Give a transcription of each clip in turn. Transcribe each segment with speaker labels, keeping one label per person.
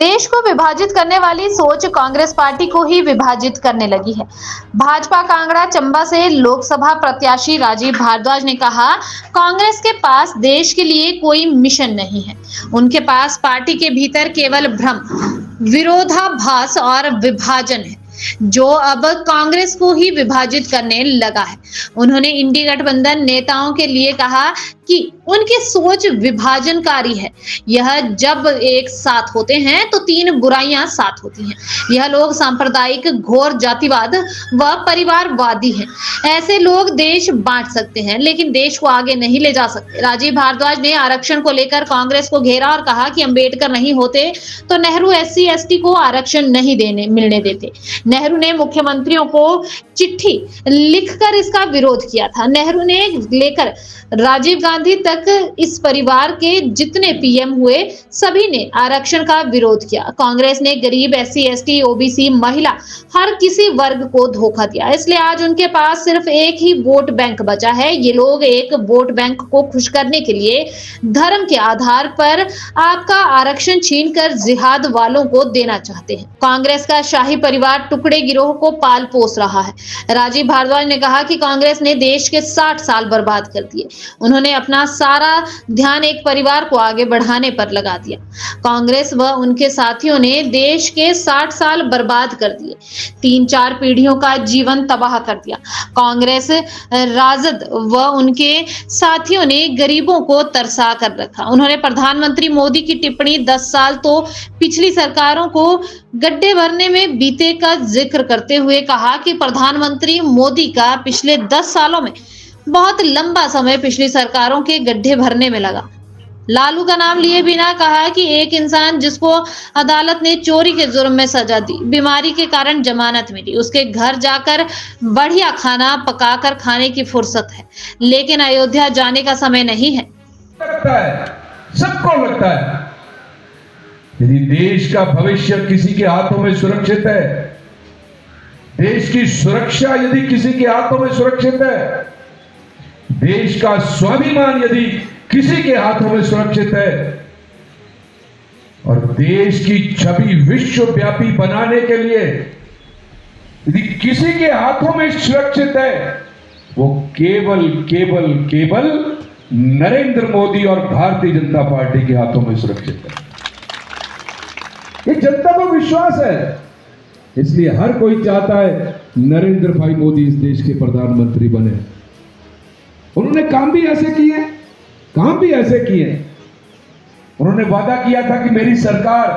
Speaker 1: देश को विभाजित करने वाली सोच कांग्रेस पार्टी को ही विभाजित करने लगी है। भाजपा कांगड़ा चंबा से लोकसभा प्रत्याशी राजीव भारद्वाज ने कहा, कांग्रेस के पास देश के लिए कोई मिशन नहीं है। उनके पास पार्टी के भीतर केवल भ्रम, विरोधाभास और विभाजन है, जो अब कांग्रेस को ही विभाजित करने लगा है। उन्होंने इंडी गठबंधन नेताओं के लिए कहा कि उनकी सोच विभाजनकारी है। यह जब एक साथ होते हैं तो तीन बुराइयां साथ होती हैं। यह लोग सांप्रदायिक, घोर जातिवाद व परिवारवादी हैं। ऐसे लोग देश बांट सकते हैं, लेकिन देश को आगे नहीं ले जा सकते। राजीव भारद्वाज ने आरक्षण को लेकर कांग्रेस को घेरा और कहा कि अंबेडकर नहीं होते तो नेहरू SC/ST को आरक्षण नहीं मिलने देते। नेहरू ने मुख्यमंत्रियों को चिट्ठी लिखकर इसका विरोध किया था। नेहरू ने लेकर राजीव गांधी तक इस परिवार के जितने PM हुए सभी ने आरक्षण का विरोध किया। कांग्रेस ने गरीब, SC/ST, OBC, महिला, हर किसी वर्ग को धोखा दिया। इसलिए आज उनके पास सिर्फ एक ही वोट बैंक बचा है। ये लोग एक वोट बैंक को खुश करने के लिए धर्म के आधार पर आपका आरक्षण छीनकर जिहाद वालों को देना चाहते हैं। कांग्रेस का शाही परिवार टुकड़े गिरोह को पाल पोस रहा है। राजीव भारद्वाज ने कहा कि कांग्रेस ने देश के 60 साल बर्बाद कर दिए। उन्होंने अपना सारा ध्यान एक परिवार को आगे बढ़ाने पर लगा दिया। कांग्रेस व उनके साथियों ने देश के 60 साल बर्बाद कर दिए, 3-4 पीढ़ियों का जीवन तबाह कर दिया। कांग्रेस, राजद व उनके साथियों ने गरीबों को तरसा कर रखा। उन्होंने प्रधानमंत्री मोदी की टिप्पणी 10 साल तो पिछली सरकारों को गड्ढे भरने में बीते का जिक्र करते हुए कहा कि प्रधानमंत्री मोदी का पिछले 10 सालों में बहुत लंबा समय पिछली सरकारों के गड्ढे भरने में लगा। लालू का नाम लिए बिना कहा कि एक इंसान जिसको अदालत ने चोरी के जुर्म में सजा दी, बीमारी के कारण जमानत मिली, उसके घर जाकर बढ़िया खाना पकाकर खाने की फुर्सत है, लेकिन अयोध्या जाने का समय नहीं है।
Speaker 2: सबको लगता है यदि देश का भविष्य किसी के हाथों में सुरक्षित है, देश की सुरक्षा यदि किसी के हाथों में सुरक्षित है, देश का स्वाभिमान यदि किसी के हाथों में सुरक्षित है और देश की छवि विश्वव्यापी बनाने के लिए यदि किसी के हाथों में सुरक्षित है, वो केवल केवल केवल नरेंद्र मोदी और भारतीय जनता पार्टी के हाथों में सुरक्षित है। ये जनता को विश्वास है, इसलिए हर कोई चाहता है नरेंद्र भाई मोदी इस देश के प्रधानमंत्री बने। उन्होंने काम भी ऐसे किए। उन्होंने वादा किया था कि मेरी सरकार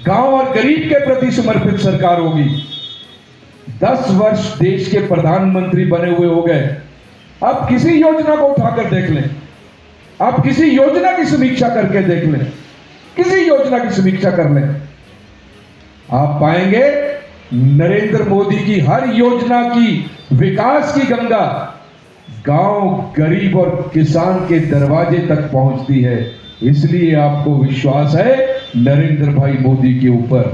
Speaker 2: गांव और गरीब के प्रति समर्पित सरकार होगी। 10 वर्ष देश के प्रधानमंत्री बने हुए हो गए। अब किसी योजना को उठाकर देख लें, आप किसी योजना की समीक्षा करके देख लें, किसी योजना की समीक्षा कर लें, आप पाएंगे नरेंद्र मोदी की हर योजना की विकास की गंगा गांव, गरीब और किसान के दरवाजे तक पहुंचती है। इसलिए आपको विश्वास है नरेंद्र भाई मोदी के ऊपर।